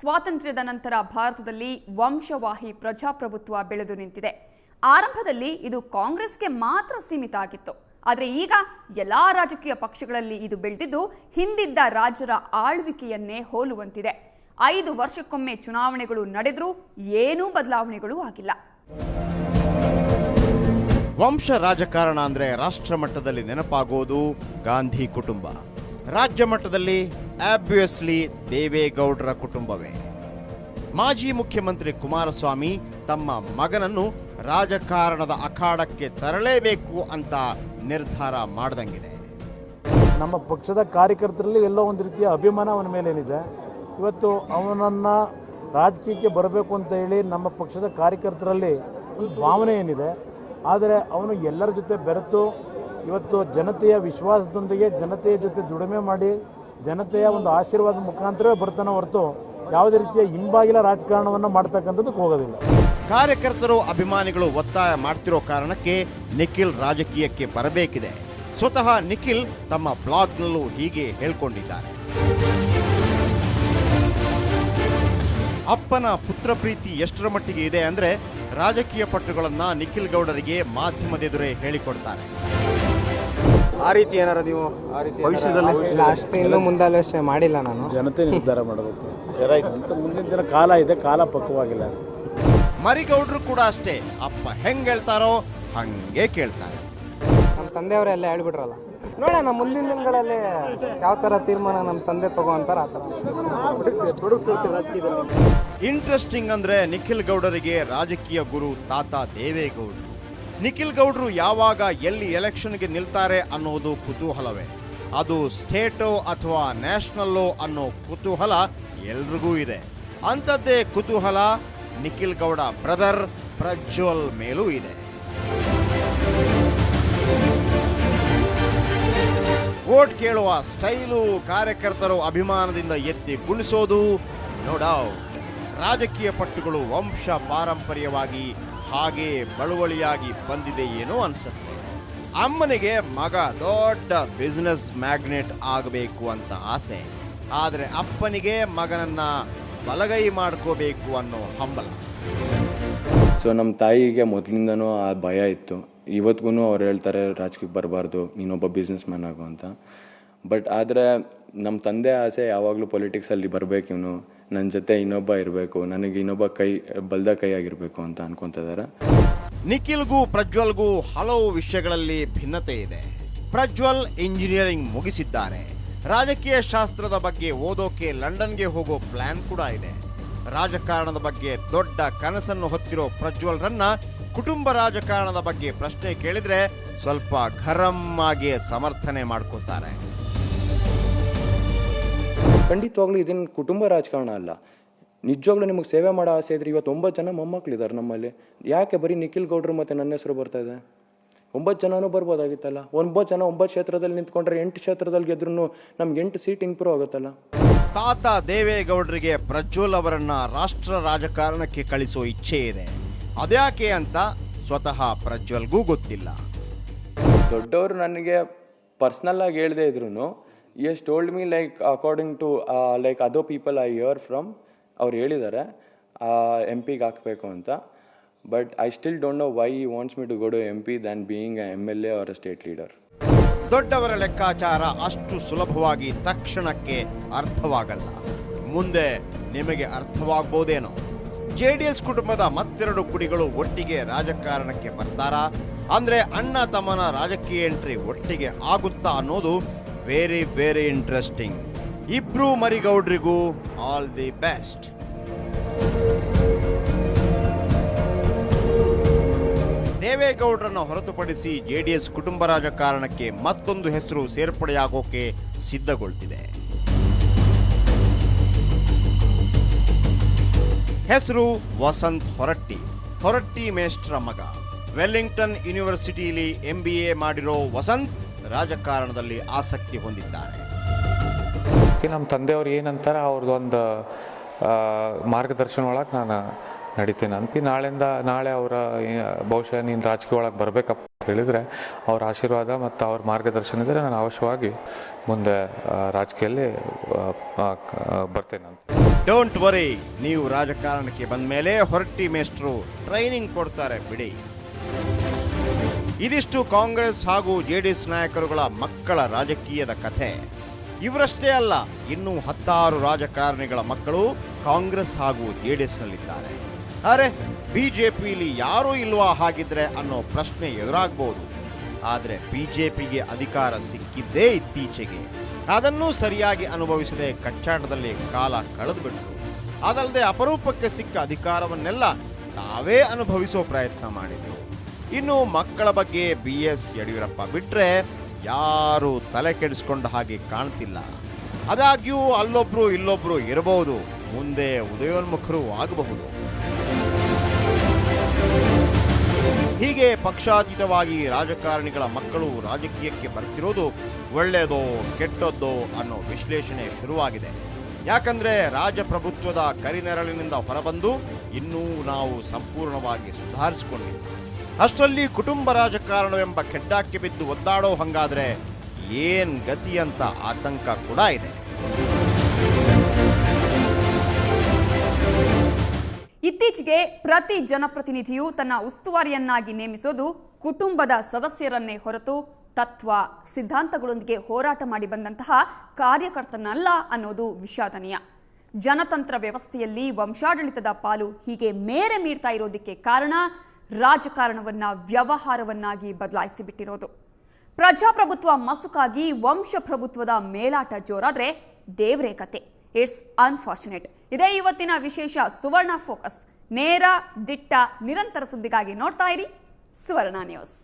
ಸ್ವಾತಂತ್ರ್ಯದ ನಂತರ ಭಾರತದಲ್ಲಿ ವಂಶವಾಹಿ ಪ್ರಜಾಪ್ರಭುತ್ವ ಬೆಳೆದು ನಿಂತಿದೆ. ಆರಂಭದಲ್ಲಿ ಇದು ಕಾಂಗ್ರೆಸ್ಗೆ ಮಾತ್ರ ಸೀಮಿತ ಆಗಿತ್ತು. ಆದರೆ ಈಗ ಎಲ್ಲಾ ರಾಜಕೀಯ ಪಕ್ಷಗಳಲ್ಲಿ ಇದು ಬೆಳೆದಿದ್ದು ಹಿಂದಿದ್ದ ರಾಜ್ಯರ ಆಳ್ವಿಕೆಯನ್ನೇ ಹೋಲುವಂತಿದೆ. 5 ವರ್ಷಕ್ಕೊಮ್ಮೆ ಚುನಾವಣೆಗಳು ನಡೆದರೂ ಏನೂ ಬದಲಾವಣೆಗಳು ಆಗಿಲ್ಲ. ವಂಶ ರಾಜಕಾರಣ ಅಂದರೆ ರಾಷ್ಟ್ರ ಮಟ್ಟದಲ್ಲಿ ನೆನಪಾಗೋದು ಗಾಂಧಿ ಕುಟುಂಬ. ರಾಜ್ಯ ಮಟ್ಟದಲ್ಲಿ ಆಬ್ವಿಯಸ್ಲಿ ದೇವೇಗೌಡರ ಕುಟುಂಬವೇ. ಮಾಜಿ ಮುಖ್ಯಮಂತ್ರಿ ಕುಮಾರಸ್ವಾಮಿ ತಮ್ಮ ಮಗನನ್ನು ರಾಜಕಾರಣದ ಅಖಾಡಕ್ಕೆ ತರಲೇಬೇಕು ಅಂತ ನಿರ್ಧಾರ ಮಾಡ್ದಂಗಿದೆ. ನಮ್ಮ ಪಕ್ಷದ ಕಾರ್ಯಕರ್ತರಲ್ಲಿ ಎಲ್ಲೋ ಒಂದು ರೀತಿಯ ಅಭಿಮಾನ ಅವನ ಮೇಲೇನಿದೆ. ಇವತ್ತು ಅವನನ್ನು ರಾಜಕೀಯಕ್ಕೆ ಬರಬೇಕು ಅಂತ ಹೇಳಿ ನಮ್ಮ ಪಕ್ಷದ ಕಾರ್ಯಕರ್ತರಲ್ಲಿ ಒಂದು ಭಾವನೆ ಏನಿದೆ. ಆದರೆ ಅವನು ಎಲ್ಲರ ಜೊತೆ ಬೆರೆತು ಇವತ್ತು ಜನತೆಯ ವಿಶ್ವಾಸದೊಂದಿಗೆ ಜನತೆಯ ಜೊತೆ ದುಡಿಮೆ ಮಾಡಿ ಜನತೆಯ ಒಂದು ಆಶೀರ್ವಾದ ಮುಖಾಂತರವೇ ಬರ್ತಾನೆ ಹೊರತು ಯಾವುದೇ ರೀತಿಯ ಹಿಂಬಾಗಿಲ ರಾಜಕಾರಣವನ್ನು ಮಾಡ್ತಕ್ಕಂಥದ್ದಕ್ಕೆ ಹೋಗೋದಿಲ್ಲ. ಕಾರ್ಯಕರ್ತರು ಅಭಿಮಾನಿಗಳು ಒತ್ತಾಯ ಮಾಡ್ತಿರೋ ಕಾರಣಕ್ಕೆ ನಿಖಿಲ್ ರಾಜಕೀಯಕ್ಕೆ ಬರಬೇಕಿದೆ. ಸ್ವತಃ ನಿಖಿಲ್ ತಮ್ಮ ಬ್ಲಾಗ್ನಲ್ಲೂ ಹೀಗೆ ಹೇಳ್ಕೊಂಡಿದ್ದಾರೆ. ಅಪ್ಪನ ಪುತ್ರ ಪ್ರೀತಿ ಎಷ್ಟರ ಮಟ್ಟಿಗೆ ಇದೆ ಅಂದ್ರೆ ರಾಜಕೀಯ ಪಟ್ಟುಗಳನ್ನ ನಿಖಿಲ್ ಗೌಡರಿಗೆ ಮಾಧ್ಯಮದೆದುರೇ ಹೇಳಿಕೊಡ್ತಾರೆ. ಆ ರೀತಿ ಏನಾರ ನೀವು ಭವಿಷ್ಯದಲ್ಲಿ ಅಷ್ಟೇ ಇನ್ನೂ ಮುಂದೆ ಆಲೋಚನೆ ಮಾಡಿಲ್ಲ. ನಾನು ಜನತೆ ನಿರ್ಧಾರ ಮಾಡಬೇಕು. ಮುಂದಿನ ದಿನ ಕಾಲ ಇದೆ, ಕಾಲ ಪಕ್ವವಾಗಿಲ್ಲ. ಮರಿಗೌಡರು ಕೂಡ ಅಷ್ಟೇ, ಅಪ್ಪ ಹೆಂಗ್ ಹೇಳ್ತಾರೋ ಹಂಗೆ ಕೇಳ್ತಾರೆ. ನಮ್ಮ ತಂದೆಯವರೆಲ್ಲ ಹೇಳ್ಬಿಟ್ರಲ್ಲ, ನೋಡೋಣ ಮುಂದಿನ ದಿನಗಳಲ್ಲಿ ಯಾವ ಥರ ತೀರ್ಮಾನ ನಮ್ಮ ತಂದೆ ತಗೋ ಅಂತಾರೆ ಆ ಥರ. ಇಂಟ್ರೆಸ್ಟಿಂಗ್ ಅಂದ್ರೆ ನಿಖಿಲ್ ಗೌಡರಿಗೆ ರಾಜಕೀಯ ಗುರು ತಾತ ದೇವೇಗೌಡರು. ನಿಖಿಲ್ ಗೌಡರು ಯಾವಾಗ ಎಲ್ಲಿ ಎಲೆಕ್ಷನ್ಗೆ ನಿಲ್ತಾರೆ ಅನ್ನೋದು ಕುತೂಹಲವೇ. ಅದು ಸ್ಟೇಟೋ ಅಥವಾ ನ್ಯಾಷನಲ್ಲೋ ಅನ್ನೋ ಕುತೂಹಲ ಎಲ್ರಿಗೂ ಇದೆ. ಅಂಥದ್ದೇ ಕುತೂಹಲ ನಿಖಿಲ್ ಗೌಡ ಬ್ರದರ್ ಪ್ರಜ್ವಲ್ ಮೇಲೂ ಇದೆ. ವೋಟ್ ಕೇಳುವ ಸ್ಟೈಲು, ಕಾರ್ಯಕರ್ತರು ಅಭಿಮಾನದಿಂದ ಎತ್ತಿ ಕುಣಿಸೋದು, ನೋ ಡೌಟ್ ರಾಜಕೀಯ ಪಟ್ಟುಗಳು ವಂಶ ಪಾರಂಪರ್ಯವಾಗಿ ಹಾಗೆ ಬಳುವಳಿಯಾಗಿ ಬಂದಿದೆ ಏನೋ ಅನ್ಸುತ್ತೆ. ಅಮ್ಮನಿಗೆ ಮಗ ದೊಡ್ಡ ಬಿಸ್ನೆಸ್ ಮ್ಯಾಗ್ನೆಟ್ ಆಗಬೇಕು ಅಂತ ಆಸೆ, ಆದರೆ ಅಪ್ಪನಿಗೆ ಮಗನನ್ನ ಬಲಗೈ ಮಾಡ್ಕೋಬೇಕು ಅನ್ನೋ ಹಂಬಲ. ಸೊ ನಮ್ಮ ತಾಯಿಗೆ ಮೊದಲಿಂದನೂ ಆ ಭಯ ಇತ್ತು. ಇವತ್ತಿಗೂ ಅವ್ರು ಹೇಳ್ತಾರೆ ರಾಜಕೀಯಕ್ಕೆ ಬರಬಾರ್ದು, ನೀನೊಬ್ಬ ಬಿಸ್ನೆಸ್ ಮ್ಯಾನ್ ಆಗು ಅಂತ. ಬಟ್ ಆದರೆ ನಮ್ಮ ತಂದೆ ಆಸೆ ಯಾವಾಗಲೂ ಪೊಲಿಟಿಕ್ಸಲ್ಲಿ ಬರಬೇಕು, ಇವನು ನನ್ನ ಜೊತೆ ಇನ್ನೊಬ್ಬ ಇರಬೇಕು, ನನಗೆ ಇನ್ನೊಬ್ಬ ಬಲ್ದ ಕೈ ಆಗಿರಬೇಕು ಅಂತ ಅನ್ಕೊತಿದ್ದಾರೆ. ನಿಖಿಲ್ಗೂ ಪ್ರಜ್ವಲ್ಗೂ ಹಲವು ವಿಷಯಗಳಲ್ಲಿ ಭಿನ್ನತೆ ಇದೆ. ಪ್ರಜ್ವಲ್ ಇಂಜಿನಿಯರಿಂಗ್ ಮುಗಿಸಿದ್ದಾರೆ. ರಾಜಕೀಯ ಶಾಸ್ತ್ರದ ಬಗ್ಗೆ ಓದೋಕೆ ಲಂಡನ್ಗೆ ಹೋಗೋ ಪ್ಲಾನ್ ಕೂಡ ಇದೆ. ರಾಜಕಾರಣದ ಬಗ್ಗೆ ದೊಡ್ಡ ಕನಸನ್ನು ಹೊತ್ತಿರೋ ಪ್ರಜ್ವಲ್ರನ್ನ ಕುಟುಂಬ ರಾಜಕಾರಣದ ಬಗ್ಗೆ ಪ್ರಶ್ನೆ ಕೇಳಿದ್ರೆ ಸ್ವಲ್ಪ ಗರಂ ಆಗಿ ಸಮರ್ಥನೆ ಮಾಡ್ಕೋತಾರೆ. ಖಂಡಿತವಾಗ್ಲೂ ಇದೇನು ಕುಟುಂಬ ರಾಜಕಾರಣ ಅಲ್ಲ. ನಿಜವಾಗ್ಲೂ ನಿಮಗೆ ಸೇವೆ ಮಾಡೋ ಆಸೆ ಇದ್ರೆ ಇವತ್ತು 9 ಜನ ಮೊಮ್ಮಕ್ಕಳಿದ್ದಾರೆ ನಮ್ಮಲ್ಲಿ. ಯಾಕೆ ಬರೀ ನಿಖಿಲ್ ಗೌಡ್ರು ಮತ್ತು ನನ್ನ ಹೆಸರು ಬರ್ತಾ ಇದೆ? 9 ಜನನೂ ಬರ್ಬೋದಾಗಿತ್ತಲ್ಲ. 9 ಜನ 9 ಕ್ಷೇತ್ರದಲ್ಲಿ ನಿಂತ್ಕೊಂಡ್ರೆ 8 ಕ್ಷೇತ್ರದಲ್ಲಿ ಗೆದ್ರೂ ನಮ್ಗೆ 8 ಸೀಟ್ ಇಂಪ್ರೂವ್ ಆಗುತ್ತಲ್ಲ. ತಾತ ದೇವೇಗೌಡರಿಗೆ ಪ್ರಜ್ವಲ್ ಅವರನ್ನ ರಾಷ್ಟ್ರ ರಾಜಕಾರಣಕ್ಕೆ ಕಳಿಸೋ ಇಚ್ಛೆ ಇದೆ. ಅದ್ಯಾಕೆ ಅಂತ ಸ್ವತಃ ಪ್ರಜ್ವಲ್ಗೂ ಗೊತ್ತಿಲ್ಲ. ದೊಡ್ಡವರು ನನಗೆ ಪರ್ಸ್ನಲ್ ಆಗಿ ಹೇಳದೇ ಇದ್ರು as told me like according to like other people I hear from, ಅವ್ರು ಹೇಳಿದ್ದಾರೆ MP ಹಾಕಬೇಕು ಅಂತ. But I still don't know why he wants me to go to MP than being a MLA or a state leader. ದೊಡ್ಡವರ ಲೆಕ್ಕಾಚಾರ ಅಷ್ಟು ಸುಲಭವಾಗಿ ತಕ್ಷಣಕ್ಕೆ ಅರ್ಥವಾಗಲ್ಲ. ಮುಂದೆ ನಿಮಗೆ ಅರ್ಥವಾಗ್ಬೋದೇನೋ. JDS ಕುಟುಂಬದ ಮತ್ತೆರಡು ಕುಡಿಗಳು ಒಟ್ಟಿಗೆ ರಾಜಕಾರಣಕ್ಕೆ ಬರ್ತಾರಾ? ಅಂದ್ರೆ ಅಣ್ಣ ತಮ್ಮನ ರಾಜಕೀಯ ಎಂಟ್ರಿ ಒಟ್ಟಿಗೆ ಆಗುತ್ತಾ ಅನ್ನೋದು ವೆರಿ ವೆರಿ ಇಂಟ್ರೆಸ್ಟಿಂಗ್. ಇಬ್ರು ಮರಿಗೌಡ್ರಿಗೂ ಆಲ್ ದಿ ಬೆಸ್ಟ್. ದೇವೇಗೌಡರನ್ನು ಹೊರತುಪಡಿಸಿ JDS ಕುಟುಂಬ ರಾಜಕಾರಣಕ್ಕೆ ಮತ್ತೊಂದು ಹೆಸರು ಸೇರ್ಪಡೆಯಾಗೋಕೆ ಸಿದ್ಧಗೊಳ್ತಿದೆ. ಹೆಸರು ವಸಂತ್ ಹೊರಟ್ಟಿ. ಹೊರಟ್ಟಿ ಮೇಷ್ಟ್ರ ಮಗ. ವೆಲ್ಲಿಂಗ್ಟನ್ ಯೂನಿವರ್ಸಿಟಿಯಲ್ಲಿ MBA ಮಾಡಿರೋ ವಸಂತ್ ರಾಜಕಾರಣದಲ್ಲಿ ಆಸಕ್ತಿ ಹೊಂದಿದ್ದಾರೆ. ನಮ್ಮ ತಂದೆಯವ್ರು ಏನಂತಾರೆ ಅವ್ರದ್ದೊಂದು ಮಾರ್ಗದರ್ಶನ ಒಳಗೆ ನಾನು ನಡಿತೀನಿ ಅಂತ. ನಾಳೆ ಅವರ ಬಹುಶಃ ನೀನು ರಾಜಕೀಯ ಒಳಗೆ ಬರಬೇಕಪ್ಪ ಕೇಳಿದರೆ ಅವ್ರ ಆಶೀರ್ವಾದ ಮತ್ತು ಅವ್ರ ಮಾರ್ಗದರ್ಶನ ಇದ್ದರೆ ನಾನು ಅವಶ್ಯವಾಗಿ ಮುಂದೆ ರಾಜಕೀಯದಲ್ಲಿ ಬರ್ತೇನೆ ಅಂತ. ಡೋಂಟ್ ವರಿ, ನೀವು ರಾಜಕಾರಣಕ್ಕೆ ಬಂದ ಮೇಲೆ ಹೊರಟ್ಟಿ ಮೇಸ್ಟ್ರು ಟ್ರೈನಿಂಗ್ ಕೊಡ್ತಾರೆ ಬಿಡಿ. ಇದಿಷ್ಟು ಕಾಂಗ್ರೆಸ್ ಹಾಗೂ ಜೆಡಿಎಸ್ ನಾಯಕರುಗಳ ಮಕ್ಕಳ ರಾಜಕೀಯದ ಕಥೆ. ಇವರಷ್ಟೇ ಅಲ್ಲ, ಇನ್ನೂ 10 ರಾಜಕಾರಣಿಗಳ ಮಕ್ಕಳು ಕಾಂಗ್ರೆಸ್ ಹಾಗೂ ಜೆಡಿಎಸ್ನಲ್ಲಿದ್ದಾರೆ. ಅರೆ, ಬಿಜೆಪಿಲಿ ಯಾರೂ ಇಲ್ವಾ ಹಾಗಿದ್ರೆ ಅನ್ನೋ ಪ್ರಶ್ನೆ ಎದುರಾಗ್ಬೋದು. ಆದರೆ ಬಿಜೆಪಿಗೆ ಅಧಿಕಾರ ಸಿಕ್ಕಿದ್ದೇ ಇತ್ತೀಚೆಗೆ. ಅದನ್ನೂ ಸರಿಯಾಗಿ ಅನುಭವಿಸದೆ ಕಚ್ಚಾಟದಲ್ಲಿ ಕಾಲ ಕಳೆದುಬಿಟ್ರು. ಅದಲ್ಲದೆ ಅಪರೂಪಕ್ಕೆ ಸಿಕ್ಕ ಅಧಿಕಾರವನ್ನೆಲ್ಲ ತಾವೇ ಅನುಭವಿಸೋ ಪ್ರಯತ್ನ ಮಾಡಿದ್ರು. ಇನ್ನು ಮಕ್ಕಳ ಬಗ್ಗೆ BS ಯಡಿಯೂರಪ್ಪ ಬಿಟ್ರೆ ಯಾರೂ ತಲೆ ಕೆಡಿಸ್ಕೊಂಡ ಹಾಗೆ ಕಾಣ್ತಿಲ್ಲ. ಆದಾಗ್ಯೂ ಅಲ್ಲೊಬ್ರು ಇಲ್ಲೊಬ್ರು ಇರಬಹುದು, ಮುಂದೆ ಉದಯೋನ್ಮುಖರು ಆಗಬಹುದು. ಹೀಗೆ ಪಕ್ಷಾತೀತವಾಗಿ ರಾಜಕಾರಣಿಗಳ ಮಕ್ಕಳು ರಾಜಕೀಯಕ್ಕೆ ಬರ್ತಿರೋದು ಒಳ್ಳೆಯದೋ ಕೆಟ್ಟದ್ದೋ ಅನ್ನೋ ವಿಶ್ಲೇಷಣೆ ಶುರುವಾಗಿದೆ. ಯಾಕಂದ್ರೆ ರಾಜಪ್ರಭುತ್ವದ ಕರಿನೆರಳಿನಿಂದ ಹೊರಬಂದು ಇನ್ನೂ ನಾವು ಸಂಪೂರ್ಣವಾಗಿ ಸುಧಾರಿಸಿಕೊಂಡಿಲ್ಲ. ಅಷ್ಟರಲ್ಲಿ ಕುಟುಂಬ ರಾಜಕಾರಣವೆಂಬ ಕೆಡ್ಡಾಕ್ಕೆ ಬಿದ್ದು ಒದ್ದಾಡೋ ಹಂಗಾದ್ರೆ ಏನ್ ಗತಿ ಅಂತ ಆತಂಕ ಕೂಡ ಇದೆ. ಇತ್ತೀಚೆಗೆ ಪ್ರತಿ ಜನಪ್ರತಿನಿಧಿಯು ತನ್ನ ಉಸ್ತುವಾರಿಯನ್ನಾಗಿ ನೇಮಿಸೋದು ಕುಟುಂಬದ ಸದಸ್ಯರನ್ನೇ ಹೊರತು ತತ್ವ ಸಿದ್ಧಾಂತಗಳೊಂದಿಗೆ ಹೋರಾಟ ಮಾಡಿ ಬಂದಂತಹ ಕಾರ್ಯಕರ್ತನಲ್ಲ ಅನ್ನೋದು ವಿಷಾದನೀಯ. ಜನತಂತ್ರ ವ್ಯವಸ್ಥೆಯಲ್ಲಿ ವಂಶಾಡಳಿತದ ಪಾಲು ಹೀಗೆ ಮೇರೆ ಮೀರ್ತಾ ಇರೋದಕ್ಕೆ ಕಾರಣ ರಾಜಕಾರಣವನ್ನ ವ್ಯವಹಾರವನ್ನಾಗಿ ಬದಲಾಯಿಸಿಬಿಟ್ಟಿರೋದು. ಪ್ರಜಾಪ್ರಭುತ್ವ ಮಸುಕಾಗಿ ವಂಶಪ್ರಭುತ್ವದ ಮೇಲಾಟ ಜೋರಾದ್ರೆ ದೇವ್ರೇ ಕತೆ. It's unfortunate. ಇದೇ ಇವತ್ತಿನ ವಿಶೇಷ ಸುವರ್ಣ ಫೋಕಸ್. ನೇರ, ದಿಟ್ಟ, ನಿರಂತರ ಸುದ್ದಿಗಾಗಿ ನೋಡ್ತಾ ಇರಿ ಸುವರ್ಣ ನ್ಯೂಸ್.